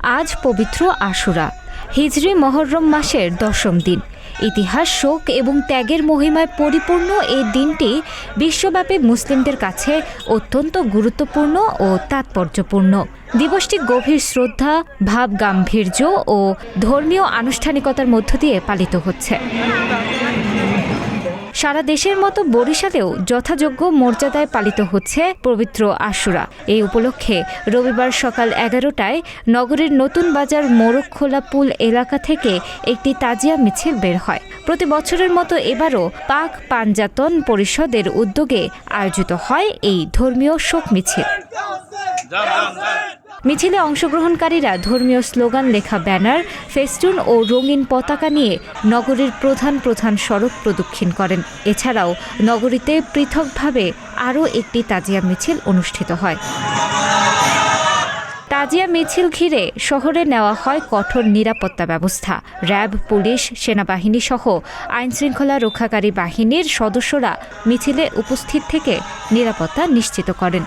আজ পবিত্র আশুরা, হিজরি মহররম মাসের 10ম দিন। ইতিহাস, শোক এবং ত্যাগের মহিমায় পরিপূর্ণ এই দিনটি বিশ্বব্যাপী মুসলিমদের কাছে অত্যন্ত গুরুত্বপূর্ণ ও তাৎপর্যপূর্ণ। দিবসটি গভীর শ্রদ্ধা, ভাব গাম্ভীর্য ও ধর্মীয় আনুষ্ঠানিকতার মধ্য দিয়ে পালিত হচ্ছে। সারা দেশের মতো বরিশালেও যথাযোগ্য মর্যাদায় পালিত হচ্ছে পবিত্র আশুরা। এই উপলক্ষে রবিবার সকাল 11টায় নগরীর নতুন বাজার মোরগখোলা পুল এলাকা থেকে একটি তাজিয়া মিছিল বের হয়। প্রতি বছরের মতো এবারও পাক পাঞ্জাতন পরিষদের উদ্যোগে আয়োজিত হয় এই ধর্মীয় শোক মিছিল। মিছিলে অংশগ্রহণকারীরা ধর্মীয় স্লোগান লেখা ব্যানার, ফেস্টুন ও রঙিন পতাকা নিয়ে নগরীর প্রধান সড়ক প্রদক্ষিণ করেন। এছাড়াও নগরীতে পৃথকভাবে আরও একটি তাজিয়া মিছিল অনুষ্ঠিত হয়। তাজিয়া মিছিল ঘিরে শহরে নেওয়া হয় কঠোর নিরাপত্তা ব্যবস্থা। র্যাব, পুলিশ, সেনাবাহিনী সহ আইনশৃঙ্খলা রক্ষাকারী বাহিনীর সদস্যরা মিছিলে উপস্থিত থেকে নিরাপত্তা নিশ্চিত করেন।